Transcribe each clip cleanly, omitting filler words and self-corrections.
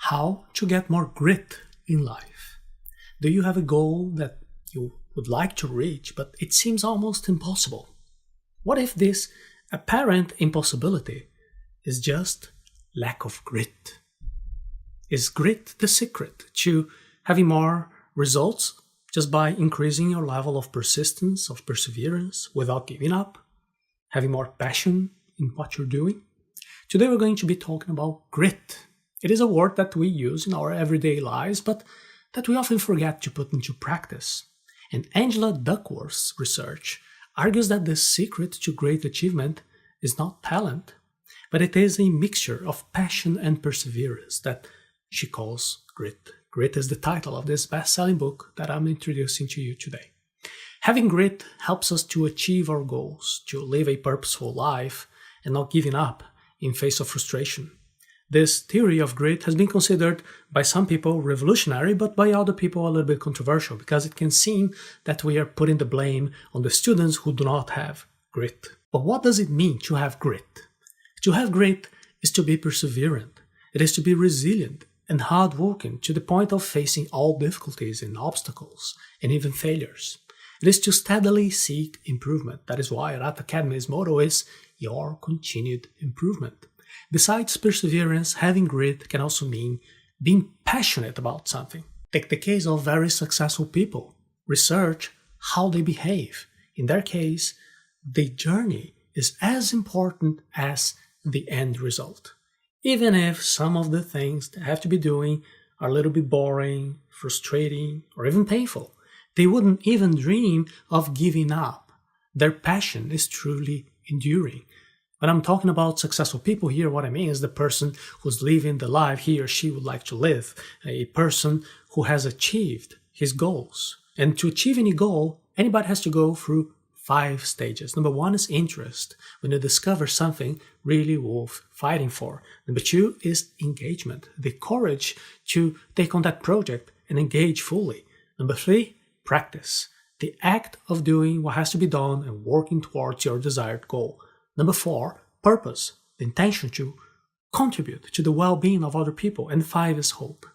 How to get more grit in life? Do you have a goal that you would like to reach, but it seems almost impossible? What if this apparent impossibility is just lack of grit? Is grit the secret to having more results just by increasing your level of persistence, of perseverance, without giving up? Having more passion in what you're doing? Today we're going to be talking about grit. It is a word that we use in our everyday lives, but that we often forget to put into practice. And Angela Duckworth's research argues that the secret to great achievement is not talent, but it is a mixture of passion and perseverance that she calls grit. Grit is the title of this best-selling book that I'm introducing to you today. Having grit helps us to achieve our goals, to live a purposeful life, and not giving up in face of frustration. This theory of grit has been considered by some people revolutionary, but by other people a little bit controversial, because it can seem that we are putting the blame on the students who do not have grit. But what does it mean to have grit? To have grit is to be perseverant. It is to be resilient and hardworking to the point of facing all difficulties and obstacles and even failures. It is to steadily seek improvement. That is why Arata Academy's motto is your continued improvement. Besides perseverance, having grit can also mean being passionate about something. Take the case of very successful people. Research how they behave. In their case, the journey is as important as the end result. Even if some of the things they have to be doing are a little bit boring, frustrating, or even painful, they wouldn't even dream of giving up. Their passion is truly enduring. When I'm talking about successful people here, what I mean is the person who's living the life he or she would like to live, a person who has achieved his goals. And to achieve any goal, anybody has to go through 5 stages. Number 1 is interest, when you discover something really worth fighting for. Number 2 is engagement, the courage to take on that project and engage fully. Number 3, practice, the act of doing what has to be done and working towards your desired goal. Number 4, purpose, the intention to contribute to the well-being of other people. And 5 is hope,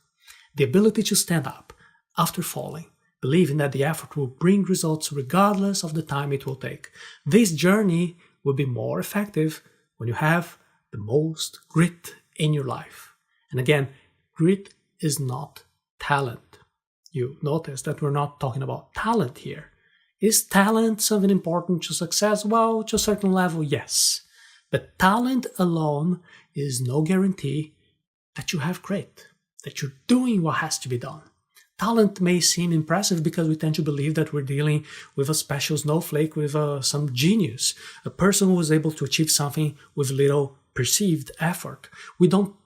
the ability to stand up after falling, believing that the effort will bring results regardless of the time it will take. This journey will be more effective when you have the most grit in your life. And again, grit is not talent. You notice that we're not talking about talent here. Is talent something important to success? Well, to a certain level, yes. But talent alone is no guarantee that you have grit, that you're doing what has to be done. Talent may seem impressive because we tend to believe that we're dealing with a special snowflake, with some genius, a person who was able to achieve something with little perceived effort. We don't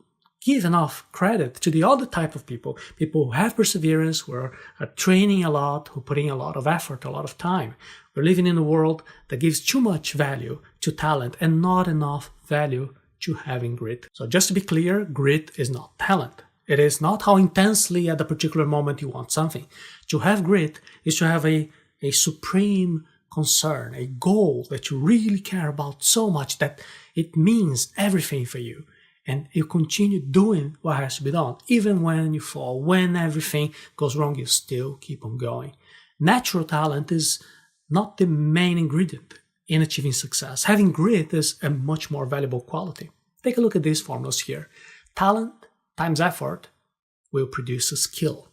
give enough credit to the other type of people who have perseverance, who are training a lot, who are putting a lot of effort, a lot of time. We're living in a world that gives too much value to talent and not enough value to having grit. So just to be clear, grit is not talent. It is not how intensely at a particular moment you want something. To have grit is to have a supreme concern, a goal that you really care about so much that it means everything for you. And you continue doing what has to be done. Even when you fall, when everything goes wrong, you still keep on going. Natural talent is not the main ingredient in achieving success. Having grit is a much more valuable quality. Take a look at these formulas here. Talent times effort will produce a skill.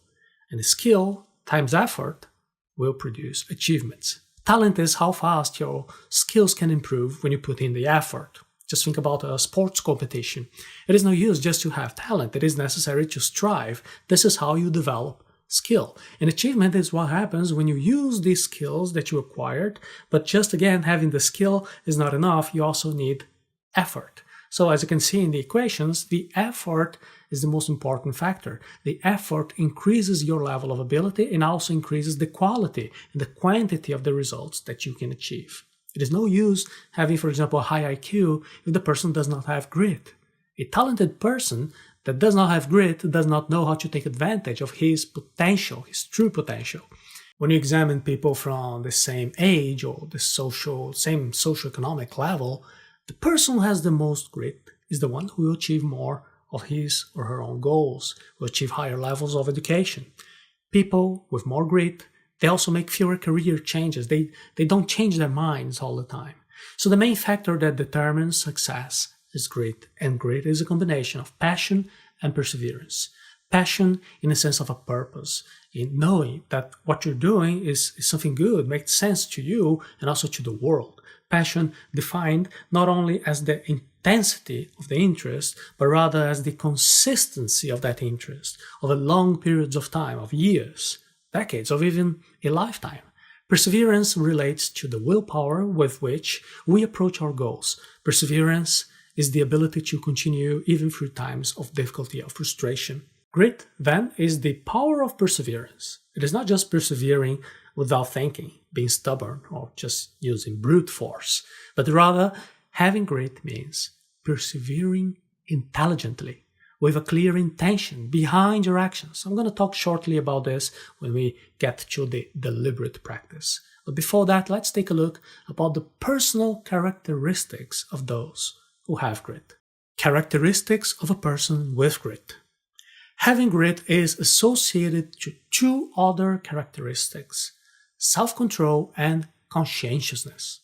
And a skill times effort will produce achievements. Talent is how fast your skills can improve when you put in the effort. Just think about a sports competition. It is no use just to have talent. It is necessary to strive. This is how you develop skill. And achievement is what happens when you use these skills that you acquired. But just again, having the skill is not enough. You also need effort. So as you can see in the equations, the effort is the most important factor. The effort increases your level of ability and also increases the quality and the quantity of the results that you can achieve. It is no use having, for example, a high IQ if the person does not have grit. A talented person that does not have grit does not know how to take advantage of his potential, his true potential. When you examine people from the same age or the same socioeconomic level, the person who has the most grit is the one who will achieve more of his or her own goals, who achieve higher levels of education. People with more grit, they also make fewer career changes. They don't change their minds all the time. So the main factor that determines success is grit, and grit is a combination of passion and perseverance. Passion in the sense of a purpose, in knowing that what you're doing is something good, makes sense to you and also to the world. Passion defined not only as the intensity of the interest, but rather as the consistency of that interest over long periods of time, of years, decades, or even a lifetime. Perseverance relates to the willpower with which we approach our goals. Perseverance is the ability to continue even through times of difficulty or frustration. Grit, then, is the power of perseverance. It is not just persevering without thinking, being stubborn, or just using brute force, but rather having grit means persevering intelligently, with a clear intention behind your actions. I'm going to talk shortly about this when we get to the deliberate practice. But before that, let's take a look about the personal characteristics of those who have grit. Characteristics of a person with grit. Having grit is associated to two other characteristics: self-control and conscientiousness.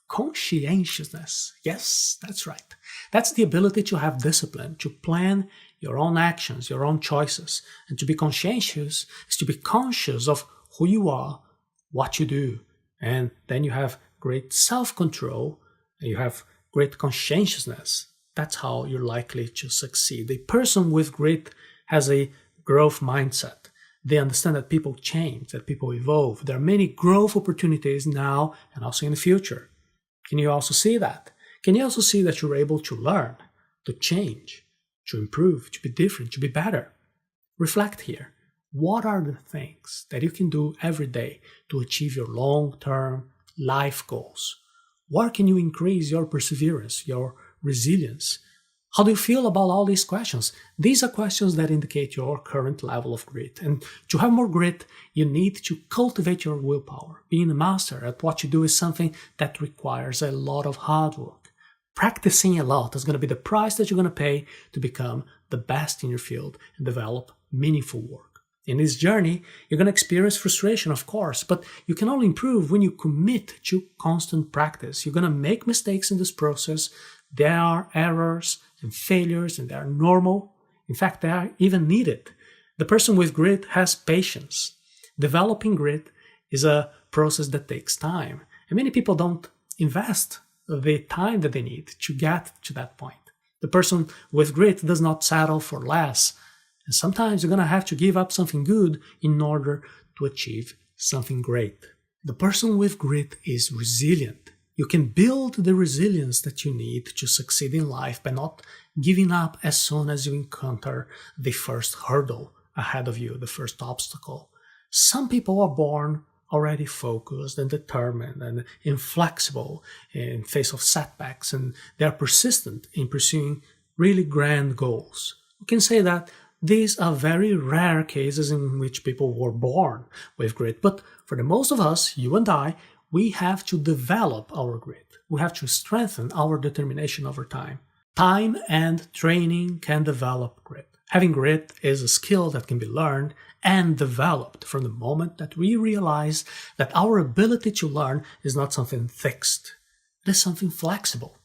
Conscientiousness, yes, that's right. That's the ability to have discipline, to plan your own actions, your own choices. And to be conscientious is to be conscious of who you are, what you do. And then you have great self-control, and you have great conscientiousness. That's how you're likely to succeed. A person with grit has a growth mindset. They understand that people change, that people evolve. There are many growth opportunities now and also in the future. Can you also see that? Can you also see that you're able to learn, to change, to improve, to be different, to be better? Reflect here. What are the things that you can do every day to achieve your long-term life goals? Where can you increase your perseverance, your resilience? How do you feel about all these questions? These are questions that indicate your current level of grit. And to have more grit, you need to cultivate your willpower. Being a master at what you do is something that requires a lot of hard work. Practicing a lot is going to be the price that you're going to pay to become the best in your field and develop meaningful work. In this journey, you're going to experience frustration, of course, but you can only improve when you commit to constant practice. You're going to make mistakes in this process. There are errors and failures, and they are normal. In fact, they are even needed. The person with grit has patience. Developing grit is a process that takes time, and many people don't invest the time that they need to get to that point. The person with grit does not settle for less, and sometimes you're going to have to give up something good in order to achieve something great. The person with grit is resilient. You can build the resilience that you need to succeed in life by not giving up as soon as you encounter the first hurdle ahead of you, the first obstacle. Some people are born already focused and determined and inflexible in face of setbacks, and they are persistent in pursuing really grand goals. We can say that these are very rare cases in which people were born with grit, but for the most of us, you and I, we have to develop our grit. We have to strengthen our determination over time. Time and training can develop grit. Having grit is a skill that can be learned and developed from the moment that we realize that our ability to learn is not something fixed. It is something flexible.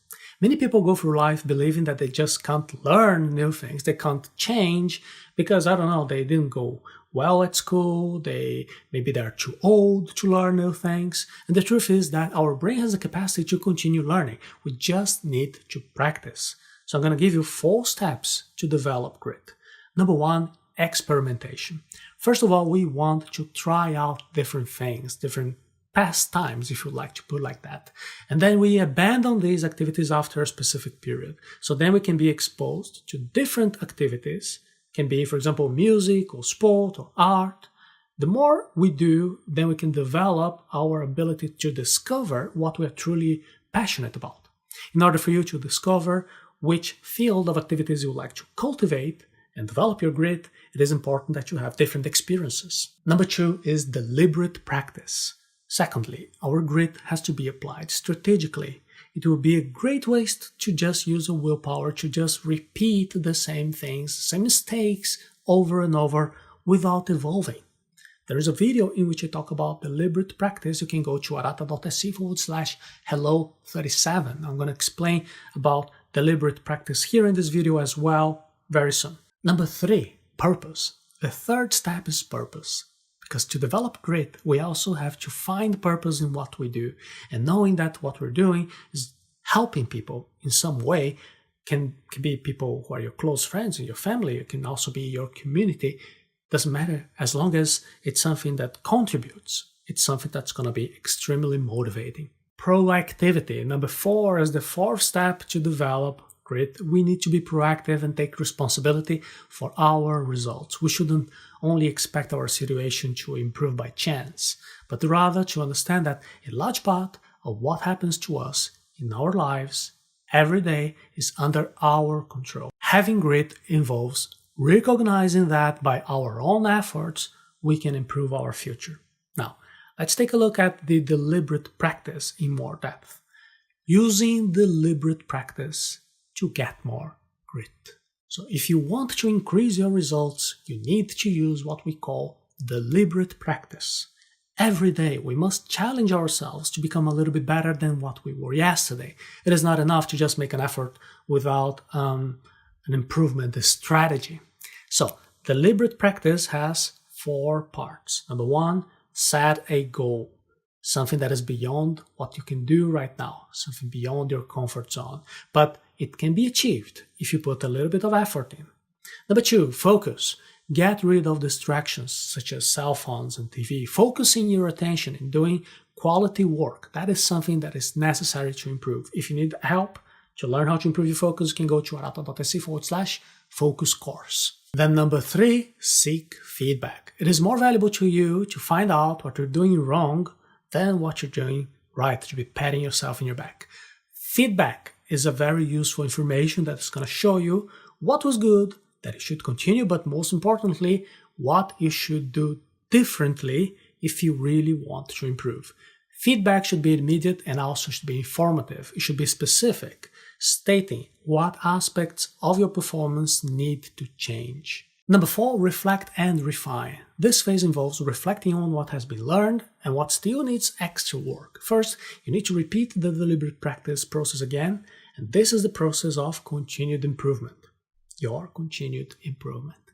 Many people go through life believing that they just can't learn new things, they can't change because, I don't know, they didn't go well at school, maybe they're too old to learn new things. And the truth is that our brain has the capacity to continue learning. We just need to practice. So I'm going to give you 4 steps to develop grit. Number 1, experimentation. First of all, we want to try out different things, different pastimes, if you like to put it like that. And then we abandon these activities after a specific period. So then we can be exposed to different activities. It can be, for example, music or sport or art. The more we do, then we can develop our ability to discover what we are truly passionate about. In order for you to discover which field of activities you would like to cultivate and develop your grit, it is important that you have different experiences. Number 2 is deliberate practice. Secondly, our grit has to be applied strategically. it would be a great waste to just use a willpower to just repeat the same things, same mistakes over and over without evolving. There is a video in which I talk about deliberate practice. You can go to arata.se/hello37. I'm going to explain about deliberate practice here in this video as well very soon. Number 3, purpose. The third step is purpose. Because to develop grit, we also have to find purpose in what we do. And knowing that what we're doing is helping people in some way, can be people who are your close friends and your family. It can also be your community. Doesn't matter, as long as it's something that contributes. It's something that's going to be extremely motivating. Proactivity. Number 4 is the 4th step to develop grit. We need to be proactive and take responsibility for our results. We shouldn't only expect our situation to improve by chance, but rather to understand that a large part of what happens to us in our lives every day is under our control. Having grit involves recognizing that by our own efforts, we can improve our future. Now, let's take a look at the deliberate practice in more depth. Using deliberate practice to get more grit. So if you want to increase your results, you need to use what we call deliberate practice. Every day we must challenge ourselves to become a little bit better than what we were yesterday. It is not enough to just make an effort without an improvement, a strategy. So deliberate practice has 4 parts. Number 1, set a goal. Something that is beyond what you can do right now, something beyond your comfort zone. But it can be achieved if you put a little bit of effort in. Number 2, focus. Get rid of distractions such as cell phones and TV. Focusing your attention in doing quality work. That is something that is necessary to improve. If you need help to learn how to improve your focus, you can go to arata.se/focus course. Then number 3, seek feedback. It is more valuable to you to find out what you're doing wrong than what you're doing right, to be patting yourself in your back. Feedback is a very useful information that is going to show you what was good, that you should continue, but most importantly, what you should do differently if you really want to improve. Feedback should be immediate and also should be informative. It should be specific, stating what aspects of your performance need to change. Number 4, reflect and refine. This phase involves reflecting on what has been learned and what still needs extra work. First, you need to repeat the deliberate practice process again, and this is the process of continued improvement. Your continued improvement.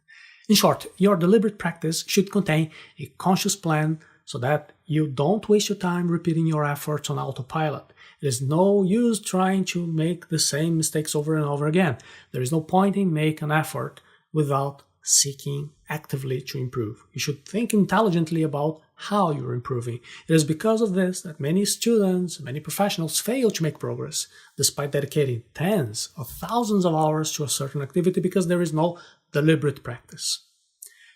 In short, your deliberate practice should contain a conscious plan so that you don't waste your time repeating your efforts on autopilot. It is no use trying to make the same mistakes over and over again. There is no point in making an effort without seeking actively to improve. You should think intelligently about how you're improving. It is because of this that many students, many professionals fail to make progress, despite dedicating tens of thousands of hours to a certain activity because there is no deliberate practice.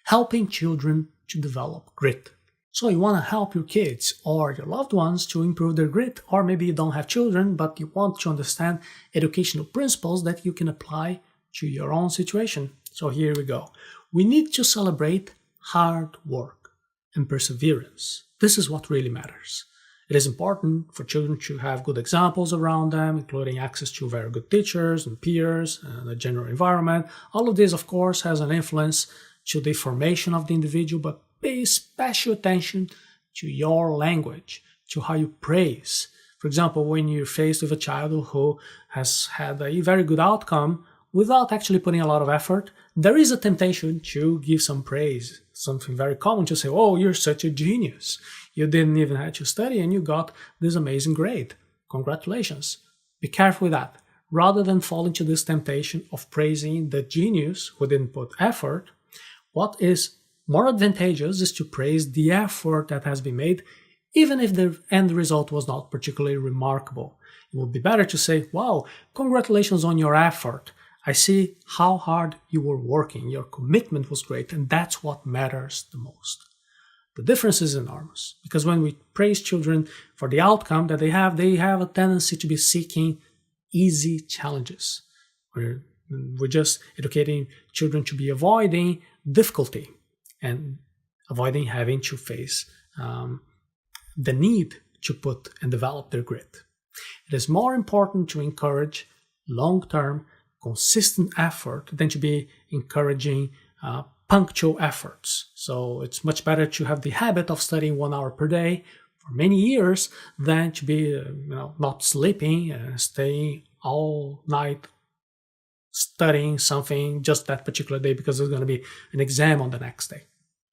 Helping children to develop grit. So you want to help your kids or your loved ones to improve their grit, or maybe you don't have children, but you want to understand educational principles that you can apply to your own situation. So here we go. We need to celebrate hard work and perseverance. This is what really matters. It is important for children to have good examples around them, including access to very good teachers and peers and a general environment. All of this, of course, has an influence to the formation of the individual, but pay special attention to your language, to how you praise. For example, when you're faced with a child who has had a very good outcome, without actually putting a lot of effort, there is a temptation to give some praise. Something very common to say, oh, you're such a genius. You didn't even have to study and you got this amazing grade. Congratulations. Be careful with that. Rather than fall into this temptation of praising the genius who didn't put effort, what is more advantageous is to praise the effort that has been made, even if the end result was not particularly remarkable. It would be better to say, wow, congratulations on your effort. I see how hard you were working, your commitment was great, and that's what matters the most. The difference is enormous, because when we praise children for the outcome that they have a tendency to be seeking easy challenges. We're just educating children to be avoiding difficulty and avoiding having to face the need to put and develop their grit. It is more important to encourage long-term, consistent effort than to be encouraging punctual efforts. So it's much better to have the habit of studying 1 hour per day for many years than to be not sleeping and staying all night studying something just that particular day because there's going to be an exam on the next day.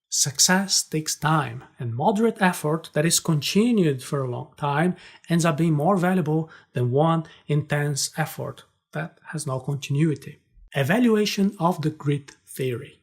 Success takes time, and moderate effort that is continued for a long time ends up being more valuable than one intense effort that has no continuity. Evaluation of the grit theory.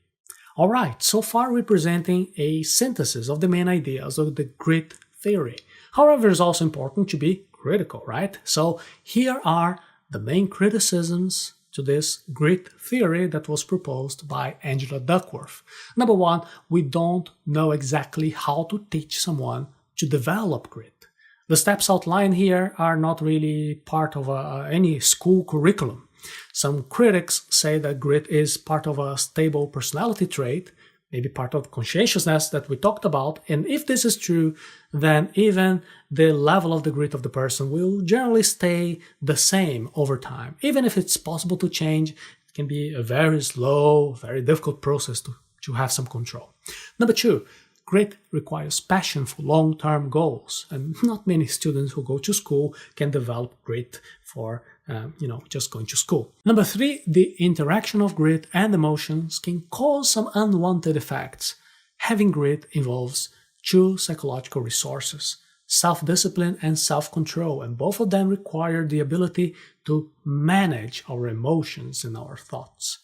Alright, so far we're presenting a synthesis of the main ideas of the grit theory. However, it's also important to be critical, right? So here are the main criticisms to this grit theory that was proposed by Angela Duckworth. Number one, we don't know exactly how to teach someone to develop grit. The steps outlined here are not really part of any school curriculum. Some critics say that grit is part of a stable personality trait, maybe part of conscientiousness that we talked about, and if this is true, then even the level of the grit of the person will generally stay the same over time. Even if it's possible to change, it can be a very slow, very difficult process to have some control. Number two, grit requires passion for long-term goals, and not many students who go to school can develop grit for just going to school. Number three, the interaction of grit and emotions can cause some unwanted effects. Having grit involves two psychological resources, self-discipline and self-control, and both of them require the ability to manage our emotions and our thoughts.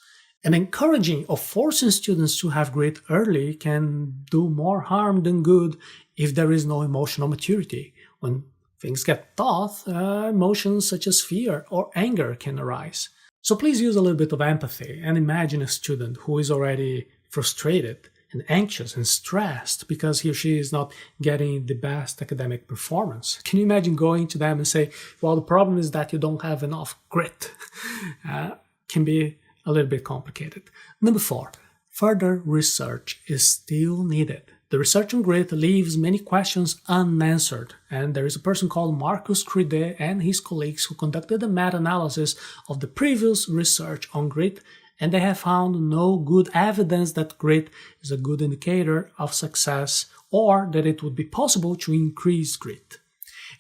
And encouraging or forcing students to have grit early can do more harm than good if there is no emotional maturity. When things get tough, emotions such as fear or anger can arise. So please use a little bit of empathy and imagine a student who is already frustrated and anxious and stressed because he or she is not getting the best academic performance. Can you imagine going to them and say, well, the problem is that you don't have enough grit? Can be a little bit complicated. Number four, further research is still needed. The research on grit leaves many questions unanswered, and there is a person called Marcus Cride and his colleagues who conducted a meta-analysis of the previous research on grit, and they have found no good evidence that grit is a good indicator of success or that it would be possible to increase grit.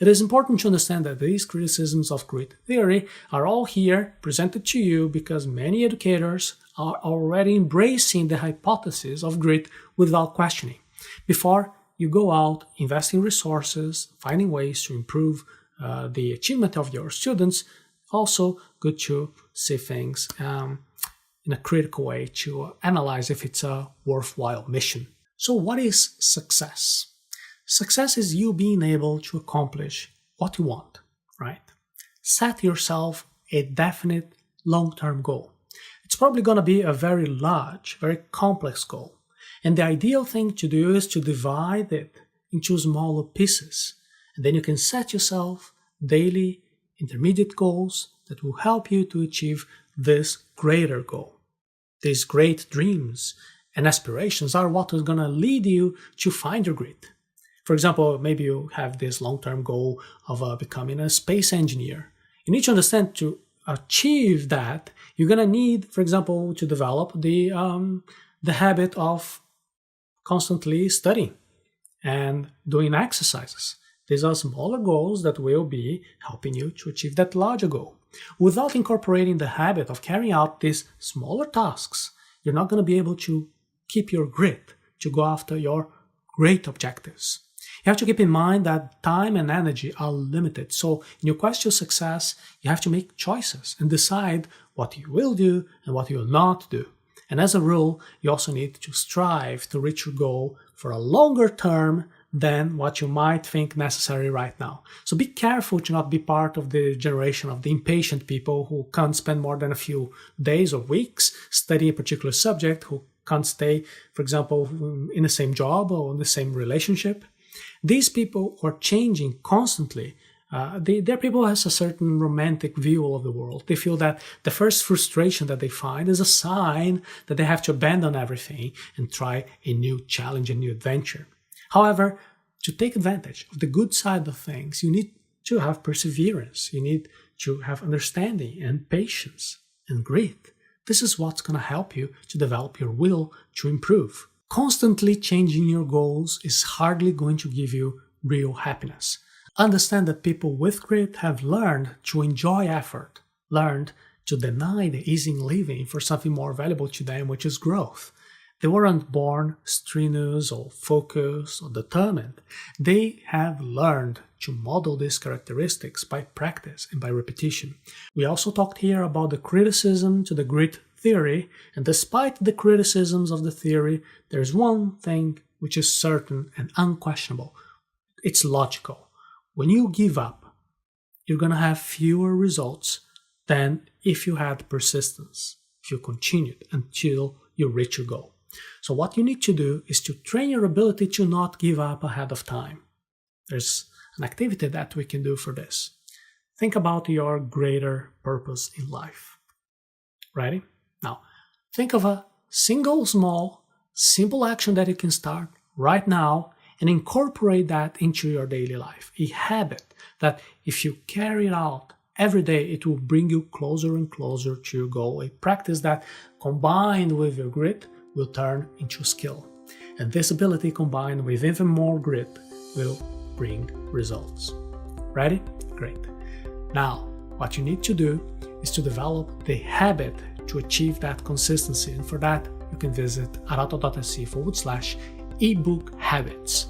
It is important to understand that these criticisms of grit theory are all here presented to you because many educators are already embracing the hypothesis of grit without questioning. Before you go out investing resources, finding ways to improve the achievement of your students, also good to see things in a critical way to analyze if it's a worthwhile mission. So what is success? Success is you being able to accomplish what you want, right? Set yourself a definite long-term goal. It's probably going to be a very large, very complex goal. And the ideal thing to do is to divide it into smaller pieces. And then you can set yourself daily, intermediate goals that will help you to achieve this greater goal. These great dreams and aspirations are what is going to lead you to find your grit. For example, maybe you have this long-term goal of becoming a space engineer. You need to understand to achieve that, you're going to need, for example, to develop the habit of constantly studying and doing exercises. These are smaller goals that will be helping you to achieve that larger goal. Without incorporating the habit of carrying out these smaller tasks, you're not going to be able to keep your grit to go after your great objectives. You have to keep in mind that time and energy are limited. So in your quest to success, you have to make choices and decide what you will do and what you will not do. And as a rule, you also need to strive to reach your goal for a longer term than what you might think necessary right now. So be careful to not be part of the generation of the impatient people who can't spend more than a few days or weeks studying a particular subject, who can't stay, for example, in the same job or in the same relationship. These people who are changing constantly, they're people who has a certain romantic view of the world. They feel that the first frustration that they find is a sign that they have to abandon everything and try a new challenge, a new adventure. However, to take advantage of the good side of things, you need to have perseverance. You need to have understanding and patience and grit. This is what's going to help you to develop your will to improve. Constantly changing your goals is hardly going to give you real happiness. Understand that people with grit have learned to enjoy effort, learned to deny the easy living for something more valuable to them, which is growth. They weren't born strenuous or focused or determined. They have learned to model these characteristics by practice and by repetition. We also talked here about the criticism to the grit theory, and despite the criticisms of the theory, there's one thing which is certain and unquestionable. It's logical. When you give up, you're going to have fewer results than if you had persistence, if you continued until you reach your goal. So what you need to do is to train your ability to not give up ahead of time. There's an activity that we can do for this. Think about your greater purpose in life. Ready? Now, think of a single small, simple action that you can start right now and incorporate that into your daily life. A habit that if you carry it out every day, it will bring you closer and closer to your goal. A practice that combined with your grit will turn into skill. And this ability combined with even more grit will bring results. Ready? Great. Now, what you need to do is to develop the habit to achieve that consistency. And for that, you can visit arata.se/ebook habits.